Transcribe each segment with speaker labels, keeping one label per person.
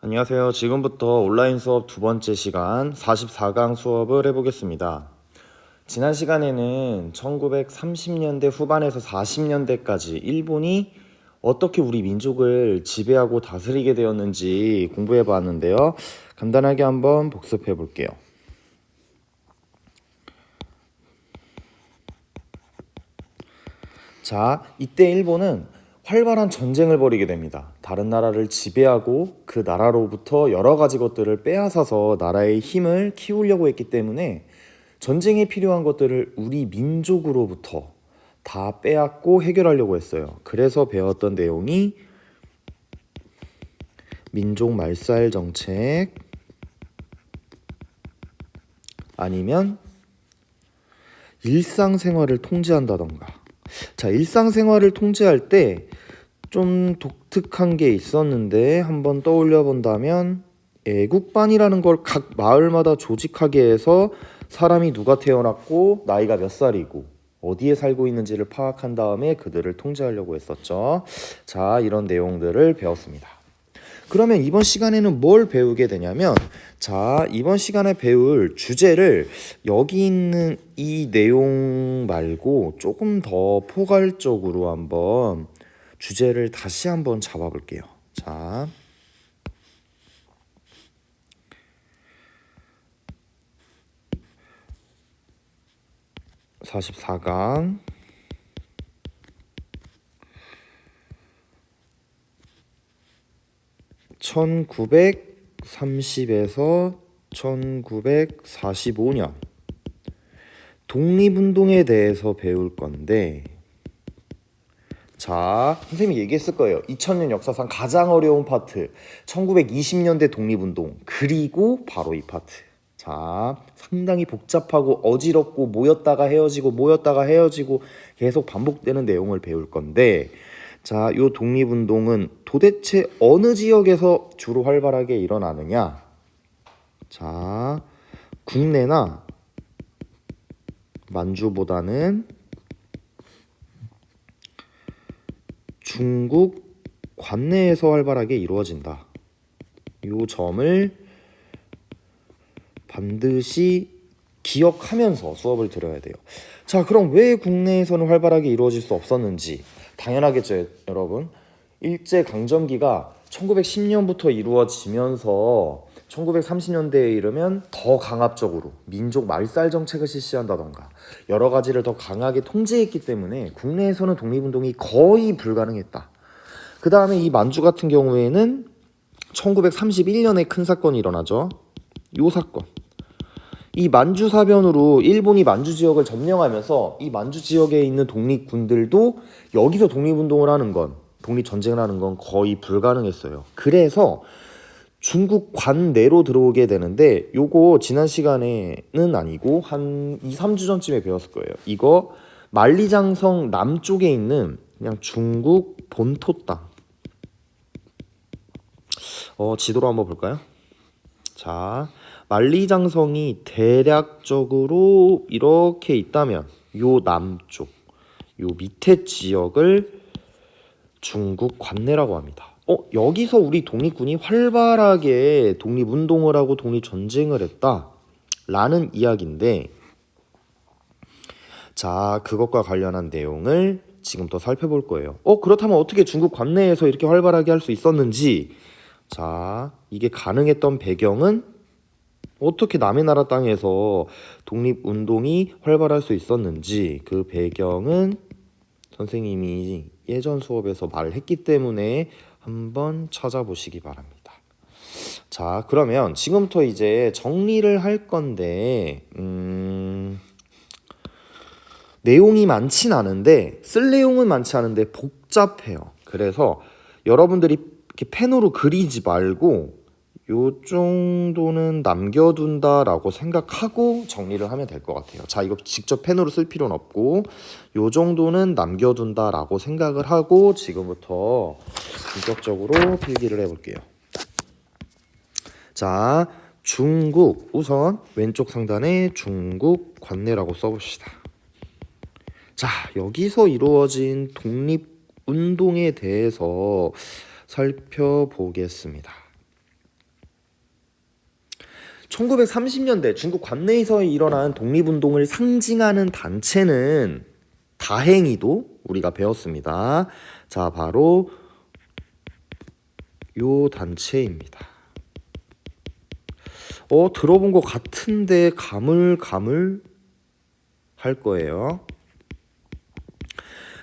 Speaker 1: 안녕하세요. 지금부터 온라인 수업 두 번째 시간 44강 수업을 해보겠습니다. 지난 시간에는 1930년대 후반에서 40년대까지 일본이 어떻게 우리 민족을 지배하고 다스리게 되었는지 공부해 봤는데요. 간단하게 한번 복습해 볼게요. 자, 이때 일본은 활발한 전쟁을 벌이게 됩니다. 다른 나라를 지배하고 그 나라로부터 여러 가지 것들을 빼앗아서 나라의 힘을 키우려고 했기 때문에 전쟁에 필요한 것들을 우리 민족으로부터 다 빼앗고 해결하려고 했어요. 그래서 배웠던 내용이 민족 말살 정책 아니면 일상생활을 통제한다던가. 자, 일상생활을 통제할 때 좀 독특한 게 있었는데 한번 떠올려 본다면 애국반이라는 걸 각 마을마다 조직하게 해서 사람이 누가 태어났고 나이가 몇 살이고 어디에 살고 있는지를 파악한 다음에 그들을 통제하려고 했었죠. 자, 이런 내용들을 배웠습니다. 그러면 이번 시간에는 뭘 배우게 되냐면, 자, 이번 시간에 배울 주제를 여기 있는 이 내용 말고 조금 더 포괄적으로 한번 주제를 다시 한번 잡아볼게요. 자, 44강 1930에서 1945년 독립운동에 대해서 배울 건데, 자, 선생님이 얘기했을 거예요. 2000년 역사상 가장 어려운 파트 1920년대 독립운동, 그리고 바로 이 파트. 자, 상당히 복잡하고 어지럽고 모였다가 헤어지고 계속 반복되는 내용을 배울 건데, 자, 요 독립운동은 도대체 어느 지역에서 주로 활발하게 일어나느냐? 자, 국내나 만주보다는 중국 관내에서 활발하게 이루어진다. 요 점을 반드시 기억하면서 수업을 들어야 돼요. 자, 그럼 왜 국내에서는 활발하게 이루어질 수 없었는지 당연하겠죠, 여러분. 일제강점기가 1910년부터 이루어지면서 1930년대에 이르면 더 강압적으로 민족 말살 정책을 실시한다던가 여러 가지를 더 강하게 통제했기 때문에 국내에서는 독립운동이 거의 불가능했다. 그 다음에 이 만주 같은 경우에는 1931년에 큰 사건이 일어나죠. 요 사건. 이 만주 사변으로 일본이 만주 지역을 점령하면서 이 만주 지역에 있는 독립군들도 여기서 독립운동을 하는 건, 독립전쟁을 하는 건 거의 불가능했어요. 그래서 중국 관내로 들어오게 되는데, 요거 지난 시간에는 아니고 한 2, 3주 전쯤에 배웠을 거예요. 이거 만리장성 남쪽에 있는 그냥 중국 본토 땅. 지도로 한번 볼까요? 자, 만리장성이 대략적으로 이렇게 있다면 요 남쪽, 요 밑에 지역을 중국 관내라고 합니다. 여기서 우리 독립군이 활발하게 독립운동을 하고 독립전쟁을 했다 라는 이야기인데, 자, 그것과 관련한 내용을 지금부터 살펴볼 거예요. 그렇다면 어떻게 중국 관내에서 이렇게 활발하게 할 수 있었는지, 자, 이게 가능했던 배경은 어떻게 남의 나라 땅에서 독립운동이 활발할 수 있었는지, 그 배경은 선생님이 예전 수업에서 말을 했기 때문에 한번 찾아보시기 바랍니다. 자, 그러면 지금부터 이제 정리를 할 건데, 내용이 많진 않은데, 쓸 내용은 많지 않은데 복잡해요. 그래서 여러분들이 이렇게 펜으로 그리지 말고 요 정도는 남겨둔다라고 생각하고 정리를 하면 될 것 같아요. 자, 이거 직접 펜으로 쓸 필요는 없고 요 정도는 남겨둔다라고 생각을 하고 지금부터 본격적으로 필기를 해볼게요. 자, 중국, 우선 왼쪽 상단에 중국 관내라고 써봅시다. 자, 여기서 이루어진 독립운동에 대해서 살펴보겠습니다. 1930년대 중국 관내에서 일어난 독립운동을 상징하는 단체는 다행히도 우리가 배웠습니다. 자, 바로 요 단체입니다. 들어본 것 같은데 가물가물 할 거예요.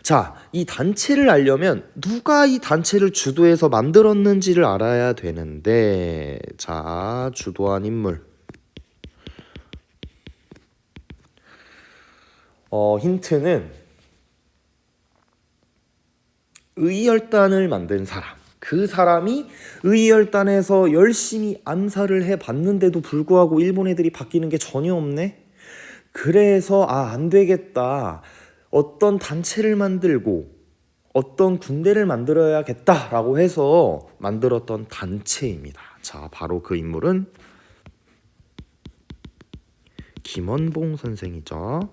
Speaker 1: 자, 이 단체를 알려면 누가 이 단체를 주도해서 만들었는지를 알아야 되는데, 자, 주도한 인물. 힌트는 의열단을 만든 사람. 그 사람이 의열단에서 열심히 암살을 해봤는데도 불구하고 일본 애들이 바뀌는 게 전혀 없네? 그래서 안 되겠다. 어떤 단체를 만들고 어떤 군대를 만들어야겠다라고 해서 만들었던 단체입니다. 자, 바로 그 인물은 김원봉 선생이죠.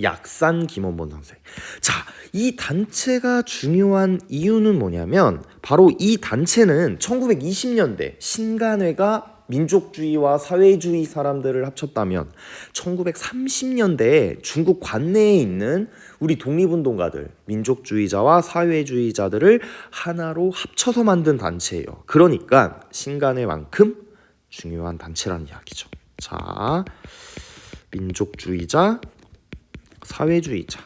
Speaker 1: 약산 김원봉 선생. 자, 이 단체가 중요한 이유는 뭐냐면 바로 이 단체는 1920년대 신간회가 민족주의와 사회주의 사람들을 합쳤다면 1930년대에 중국 관내에 있는 우리 독립운동가들, 민족주의자와 사회주의자들을 하나로 합쳐서 만든 단체예요. 그러니까 신간회만큼 중요한 단체라는 이야기죠. 자, 민족주의자, 사회주의자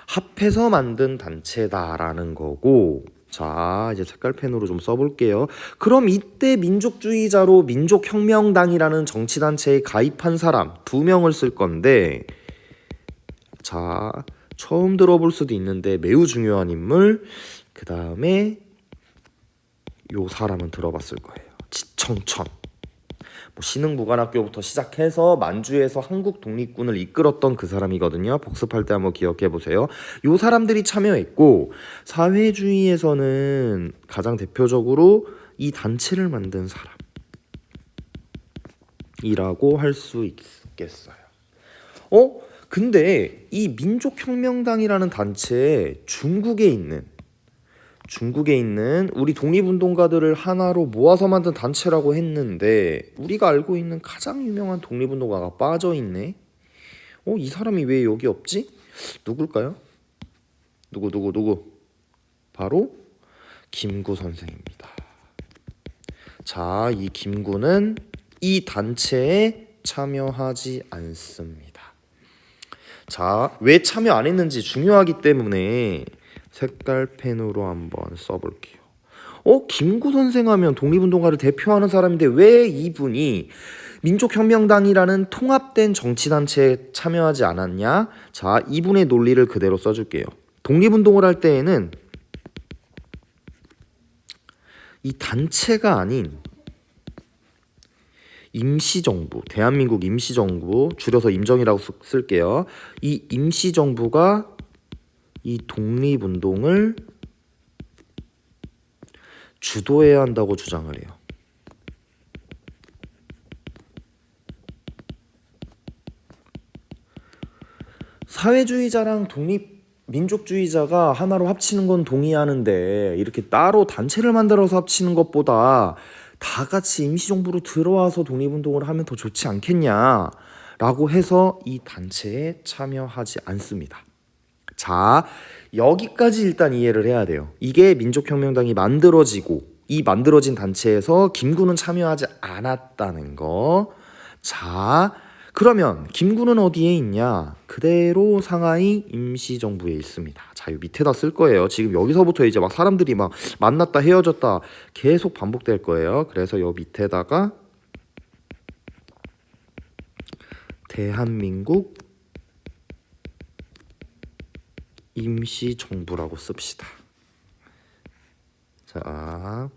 Speaker 1: 합해서 만든 단체다라는 거고, 자, 이제 색깔펜으로 좀 써볼게요. 그럼 이때 민족주의자로 민족혁명당이라는 정치단체에 가입한 사람 2명을 쓸 건데, 자, 처음 들어볼 수도 있는데 매우 중요한 인물, 그 다음에 요 사람은 들어봤을 거예요. 지청천. 신흥무관학교부터 시작해서 만주에서 한국 독립군을 이끌었던 그 사람이거든요. 복습할 때 한번 기억해 보세요. 요 사람들이 참여했고, 사회주의에서는 가장 대표적으로 이 단체를 만든 사람이라고 할 수 있겠어요. 근데 이 민족혁명당이라는 단체에 중국에 있는 우리 독립운동가들을 하나로 모아서 만든 단체라고 했는데, 우리가 알고 있는 가장 유명한 독립운동가가 빠져있네. 이 사람이 왜 여기 없지? 누굴까요? 누구? 바로 김구 선생입니다. 자, 이 김구는 이 단체에 참여하지 않습니다. 자, 왜 참여 안 했는지 중요하기 때문에 색깔펜으로 한번 써볼게요. 김구 선생 하면 독립운동가를 대표하는 사람인데 왜 이분이 민족혁명당이라는 통합된 정치단체에 참여하지 않았냐? 자, 이분의 논리를 그대로 써줄게요. 독립운동을 할 때에는 이 단체가 아닌 임시정부, 대한민국 임시정부, 줄여서 임정이라고 쓸게요. 이 임시정부가 이 독립운동을 주도해야 한다고 주장을 해요. 사회주의자랑 민족주의자가 하나로 합치는 건 동의하는데, 이렇게 따로 단체를 만들어서 합치는 것보다 다 같이 임시정부로 들어와서 독립운동을 하면 더 좋지 않겠냐라고 해서 이 단체에 참여하지 않습니다. 자, 여기까지 일단 이해를 해야 돼요. 이게 민족혁명당이 만들어지고 이 만들어진 단체에서 김구는 참여하지 않았다는 거. 자, 그러면 김구는 어디에 있냐? 그대로 상하이 임시정부에 있습니다. 자, 이 밑에다 쓸 거예요. 지금 여기서부터 이제 막 사람들이 막 만났다 헤어졌다 계속 반복될 거예요. 그래서 요 밑에다가 대한민국 임시정부라고 씁시다. 자,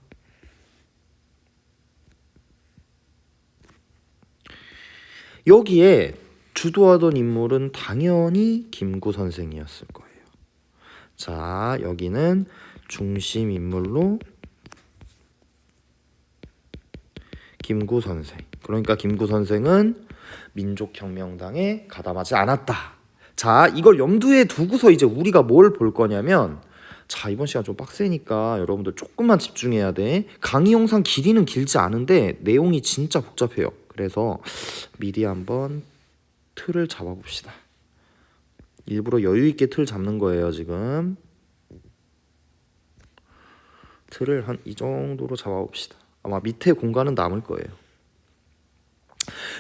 Speaker 1: 여기에 주도하던 인물은 당연히 김구 선생이었을 거예요. 자, 여기는 중심 인물로 김구 선생. 그러니까 김구 선생은 민족혁명당에 가담하지 않았다. 자, 이걸 염두에 두고서 이제 우리가 뭘 볼 거냐면, 자, 이번 시간 좀 빡세니까 여러분들 조금만 집중해야 돼. 강의 영상 길이는 길지 않은데 내용이 진짜 복잡해요. 그래서 미리 한번 틀을 잡아봅시다. 일부러 여유 있게 틀 잡는 거예요, 지금. 틀을 한 이 정도로 잡아봅시다. 아마 밑에 공간은 남을 거예요.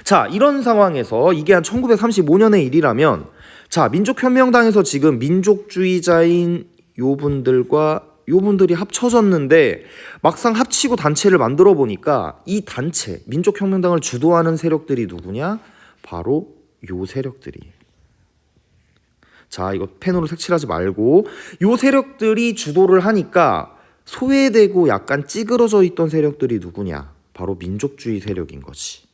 Speaker 1: 자, 이런 상황에서 이게 한 1935년의 일이라면, 자, 민족혁명당에서 지금 민족주의자인 요분들이 합쳐졌는데 막상 합치고 단체를 만들어 보니까 이 단체, 민족혁명당을 주도하는 세력들이 누구냐? 바로 요 세력들이. 자, 이거 펜으로 색칠하지 말고, 요 세력들이 주도를 하니까 소외되고 약간 찌그러져 있던 세력들이 누구냐? 바로 민족주의 세력인 거지.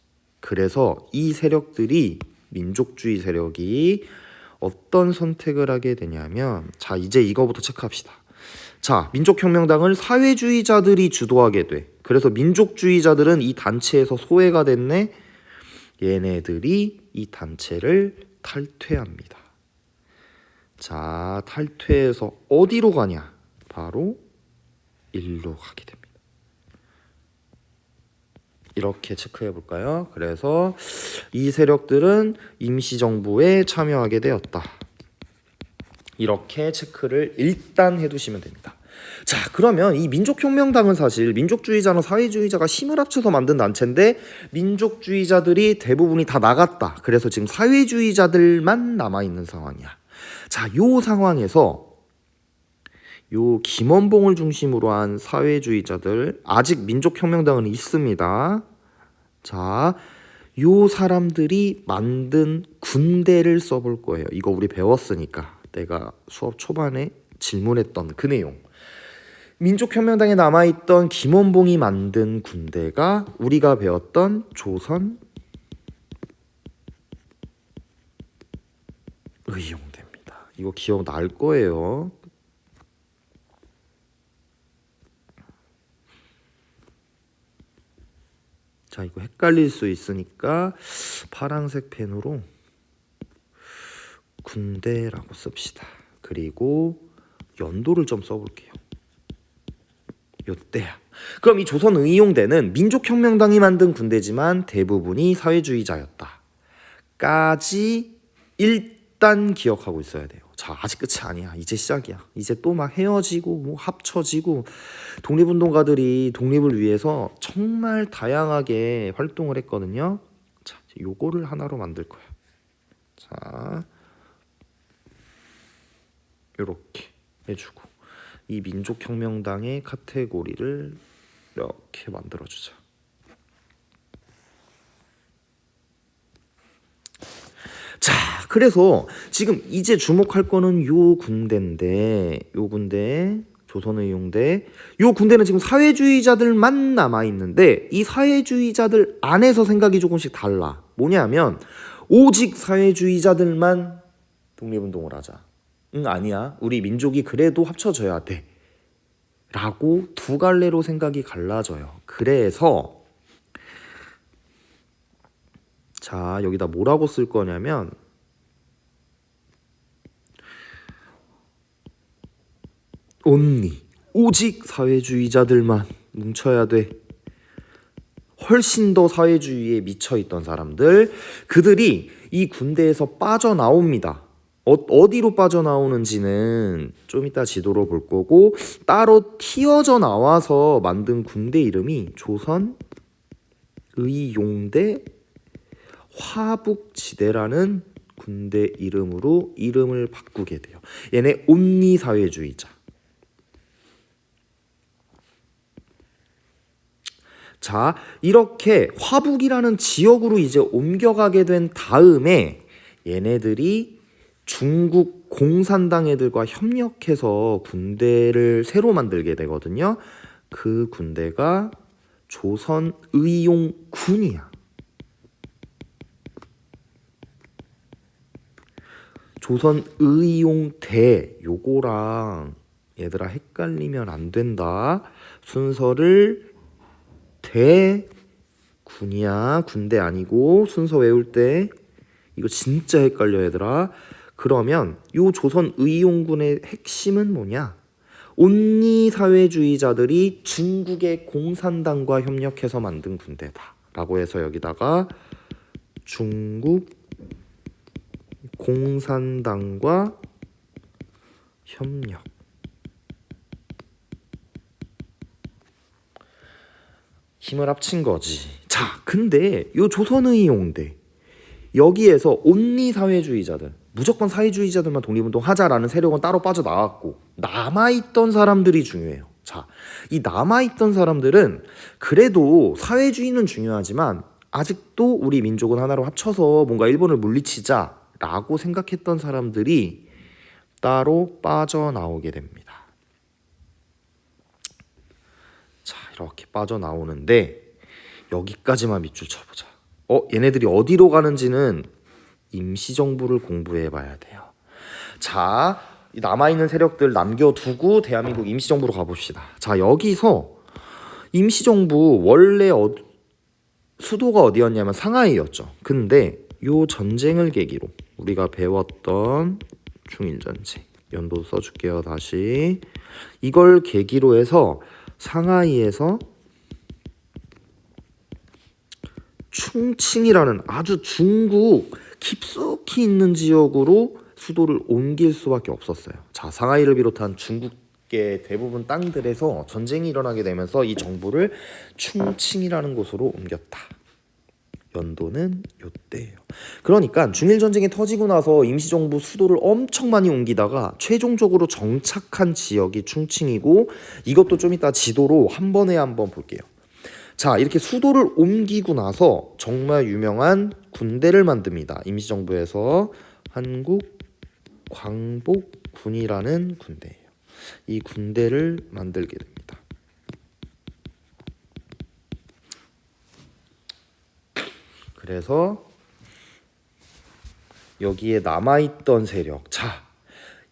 Speaker 1: 그래서 이 세력들이, 민족주의 세력이 어떤 선택을 하게 되냐면, 자, 이제 이거부터 체크합시다. 자, 민족혁명당을 사회주의자들이 주도하게 돼. 그래서 민족주의자들은 이 단체에서 소외가 됐네. 얘네들이 이 단체를 탈퇴합니다. 자, 탈퇴해서 어디로 가냐? 바로 일로 가게 됩니다. 이렇게 체크해 볼까요? 그래서 이 세력들은 임시정부에 참여하게 되었다. 이렇게 체크를 일단 해두시면 됩니다. 자, 그러면 이 민족혁명당은 사실 민족주의자나 사회주의자가 힘을 합쳐서 만든 단체인데 민족주의자들이 대부분이 다 나갔다. 그래서 지금 사회주의자들만 남아있는 상황이야. 자, 요 상황에서 요 김원봉을 중심으로 한 사회주의자들, 아직 민족혁명당은 있습니다. 자, 요 사람들이 만든 군대를 써볼 거예요. 이거 우리 배웠으니까. 내가 수업 초반에 질문했던 그 내용. 민족혁명당에 남아있던 김원봉이 만든 군대가 우리가 배웠던 조선 의용대입니다. 이거 기억날 거예요. 자, 이거 헷갈릴 수 있으니까 파란색 펜으로 군대라고 씁시다. 그리고 연도를 좀 써볼게요. 요때야. 그럼 이 조선의용대는 민족혁명당이 만든 군대지만 대부분이 사회주의자였다. 까지 일단 기억하고 있어야 돼요. 자, 아직 끝이 아니야. 이제 시작이야. 이제 또 막 헤어지고 뭐 합쳐지고, 독립운동가들이 독립을 위해서 정말 다양하게 활동을 했거든요. 자, 요거를 하나로 만들 거야. 자, 요렇게 해주고 이 민족혁명당의 카테고리를 이렇게 만들어주자. 자, 그래서 지금 이제 주목할 거는 요 군대인데, 요 군대, 조선의용대, 요 군대는 지금 사회주의자들만 남아있는데 이 사회주의자들 안에서 생각이 조금씩 달라. 뭐냐면 오직 사회주의자들만 독립운동을 하자. 응, 아니야. 우리 민족이 그래도 합쳐져야 돼. 라고 두 갈래로 생각이 갈라져요. 그래서 자, 여기다 뭐라고 쓸 거냐면 only, 오직 사회주의자들만 뭉쳐야 돼. 훨씬 더 사회주의에 미쳐있던 사람들, 그들이 이 군대에서 빠져나옵니다. 어디로 빠져나오는지는 좀 이따 지도로 볼 거고, 따로 튀어져 나와서 만든 군대 이름이 조선의용대 화북지대라는 군대 이름으로 이름을 바꾸게 돼요. 얘네 온리 사회주의자. 자, 이렇게 화북이라는 지역으로 이제 옮겨가게 된 다음에 얘네들이 중국 공산당 애들과 협력해서 군대를 새로 만들게 되거든요. 그 군대가 조선의용군이야. 조선의용대, 요거랑 얘들아 헷갈리면 안 된다. 순서를 대군이야. 군대 아니고. 순서 외울 때 이거 진짜 헷갈려 얘들아. 그러면 요 조선의용군의 핵심은 뭐냐? 온리 사회주의자들이 중국의 공산당과 협력해서 만든 군대다 라고 해서 여기다가 중국 공산당과 협력. 힘을 합친 거지. 자, 근데 요 조선의 용대 여기에서 온리 사회주의자들, 무조건 사회주의자들만 독립운동 하자라는 세력은 따로 빠져나왔고 남아있던 사람들이 중요해요. 자, 이 남아있던 사람들은 그래도 사회주의는 중요하지만 아직도 우리 민족은 하나로 합쳐서 뭔가 일본을 물리치자라고 생각했던 사람들이 따로 빠져나오게 됩니다. 자, 이렇게 빠져나오는데 여기까지만 밑줄 쳐보자. 얘네들이 어디로 가는지는 임시정부를 공부해봐야 돼요. 자, 남아있는 세력들 남겨두고 대한민국 임시정부로 가봅시다. 자, 여기서 임시정부 원래 수도가 어디였냐면 상하이였죠. 근데 요 전쟁을 계기로 우리가 배웠던 중일전쟁 연도 써줄게요. 다시 이걸 계기로 해서 상하이에서 충칭이라는 아주 중국 깊숙이 있는 지역으로 수도를 옮길 수밖에 없었어요. 자, 상하이를 비롯한 중국의 대부분 땅들에서 전쟁이 일어나게 되면서 이 정부를 충칭이라는 곳으로 옮겼다. 연도는 요때예요. 그러니까 중일전쟁이 터지고 나서 임시정부 수도를 엄청 많이 옮기다가 최종적으로 정착한 지역이 충칭이고, 이것도 좀 이따 지도로 한 번에 한번 볼게요. 자, 이렇게 수도를 옮기고 나서 정말 유명한 군대를 만듭니다. 임시정부에서 한국광복군이라는 군대예요. 이 군대를 만들게 됩니다. 그래서 여기에 남아있던 세력, 자,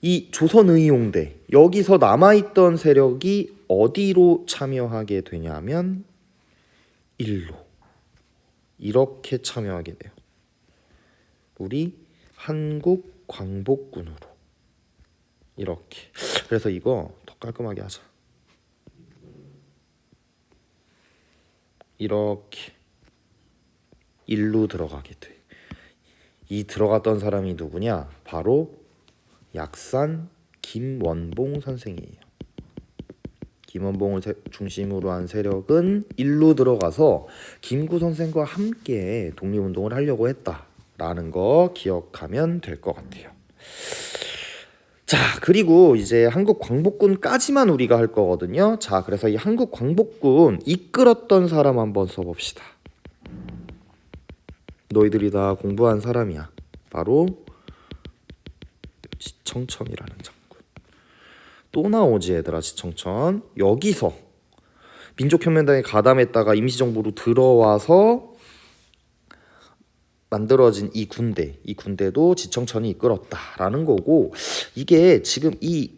Speaker 1: 이 조선의용대 여기서 남아있던 세력이 어디로 참여하게 되냐면 일로 이렇게 참여하게 돼요. 우리 한국광복군으로 이렇게. 그래서 이거 더 깔끔하게 하자. 이렇게 일로 들어가게 돼. 이 들어갔던 사람이 누구냐? 바로 약산 김원봉 선생이에요. 김원봉을 중심으로 한 세력은 일로 들어가서 김구 선생과 함께 독립운동을 하려고 했다라는 거 기억하면 될 것 같아요. 자, 그리고 이제 한국광복군까지만 우리가 할 거거든요. 자, 그래서 이 한국광복군 이끌었던 사람 한번 써봅시다. 너희들이 다 공부한 사람이야. 바로 지청천이라는 장군. 또 나오지 얘들아, 지청천. 여기서 민족혁명당에 가담했다가 임시정부로 들어와서 만들어진 이 군대도 지청천이 이끌었다라는 거고, 이게 지금 이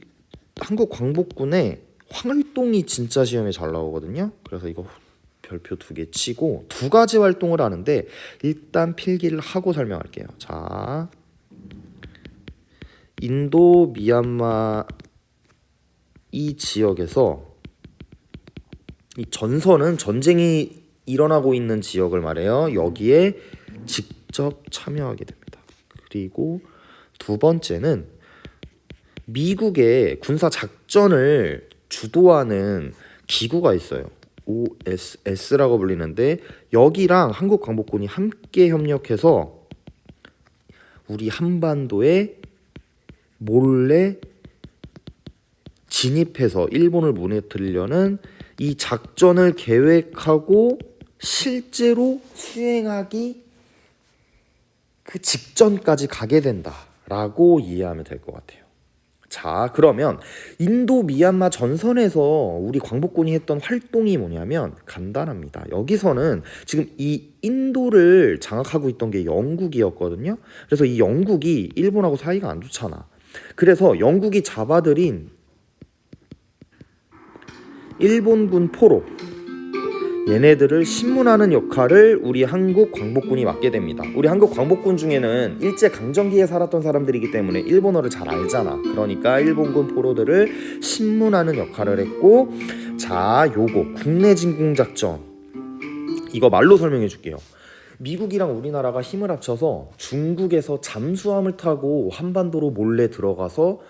Speaker 1: 한국광복군의 활동이 진짜 시험에 잘 나오거든요. 그래서 이거 별표 2개 치고 2가지 활동을 하는데 일단 필기를 하고 설명할게요. 자, 인도 미얀마 이 지역에서 이 전선은 전쟁이 일어나고 있는 지역을 말해요. 여기에 직접 참여하게 됩니다. 그리고 두 번째는 미국의 군사 작전을 주도하는 기구가 있어요. OSS라고 불리는데 여기랑 한국광복군이 함께 협력해서 우리 한반도에 몰래 진입해서 일본을 무너뜨리려는 이 작전을 계획하고 실제로 수행하기 그 직전까지 가게 된다라고 이해하면 될 것 같아요. 자, 그러면 인도 미얀마 전선에서 우리 광복군이 했던 활동이 뭐냐면 간단합니다. 여기서는 지금 이 인도를 장악하고 있던 게 영국이었거든요. 그래서 이 영국이 일본하고 사이가 안 좋잖아. 그래서 영국이 잡아들인 일본군 포로 얘네들을 신문하는 역할을 우리 한국 광복군이 맡게 됩니다. 우리 한국 광복군 중에는 일제 강점기에 살았던 사람들이기 때문에 일본어를 잘 알잖아. 그러니까 일본군 포로들을 신문하는 역할을 했고, 자, 요거 국내 진공 작전, 이거 말로 설명해 줄게요. 미국이랑 우리나라가 힘을 합쳐서 중국에서 잠수함을 타고 한반도로 몰래 들어가서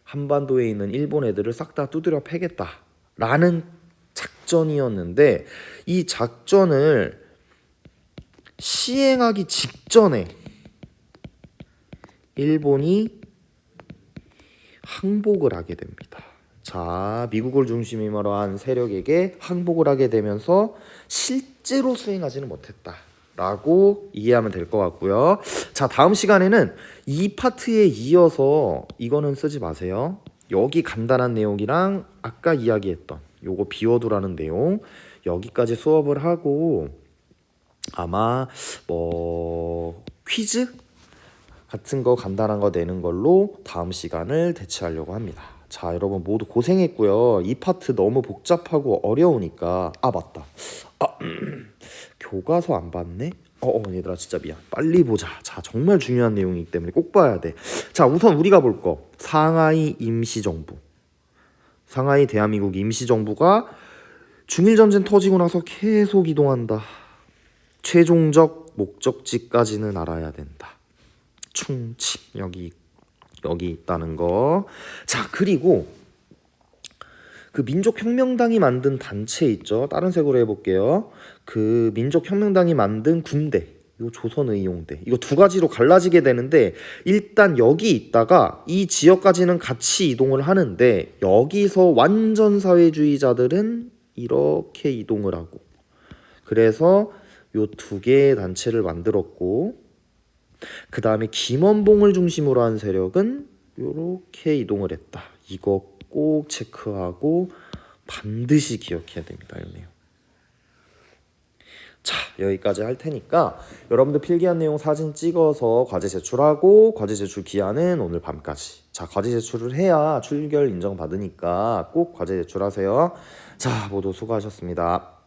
Speaker 1: 한반도에 있는 일본 애들을 싹 다 두드려 패겠다라는 작전이었는데, 이 작전을 시행하기 직전에 일본이 항복을 하게 됩니다. 자, 미국을 중심으로 한 세력에게 항복을 하게 되면서 실제로 수행하지는 못했다 라고 이해하면 될 것 같고요. 자, 다음 시간에는 이 파트에 이어서 이거는 쓰지 마세요. 여기 간단한 내용이랑 아까 이야기했던 요거 비워두라는 내용, 여기까지 수업을 하고 아마 뭐 퀴즈 같은 거 간단한 거 내는 걸로 다음 시간을 대체하려고 합니다. 자, 여러분 모두 고생했고요. 이 파트 너무 복잡하고 어려우니까, 아 맞다, 교과서 안 봤네? 얘들아 진짜 미안. 빨리 보자. 자, 정말 중요한 내용이기 때문에 꼭 봐야 돼. 자, 우선 우리가 볼 거, 상하이 임시정부. 상하이 대한민국 임시정부가 중일전쟁 터지고 나서 계속 이동한다. 최종적 목적지까지는 알아야 된다. 충칭, 여기 있다는 거. 자, 그리고 그 민족혁명당이 만든 단체 있죠. 다른 색으로 해볼게요. 그 민족혁명당이 만든 군대, 요 조선의용대, 이거 두 가지로 갈라지게 되는데, 일단 여기 있다가 이 지역까지는 같이 이동을 하는데, 여기서 완전 사회주의자들은 이렇게 이동을 하고, 그래서 요 두 개의 단체를 만들었고, 그 다음에 김원봉을 중심으로 한 세력은 요렇게 이동을 했다. 이거 꼭 체크하고 반드시 기억해야 됩니다. 이 내용. 자, 여기까지 할 테니까 여러분들 필기한 내용 사진 찍어서 과제 제출하고, 과제 제출 기한은 오늘 밤까지. 자, 과제 제출을 해야 출결 인정받으니까 꼭 과제 제출하세요. 자, 모두 수고하셨습니다.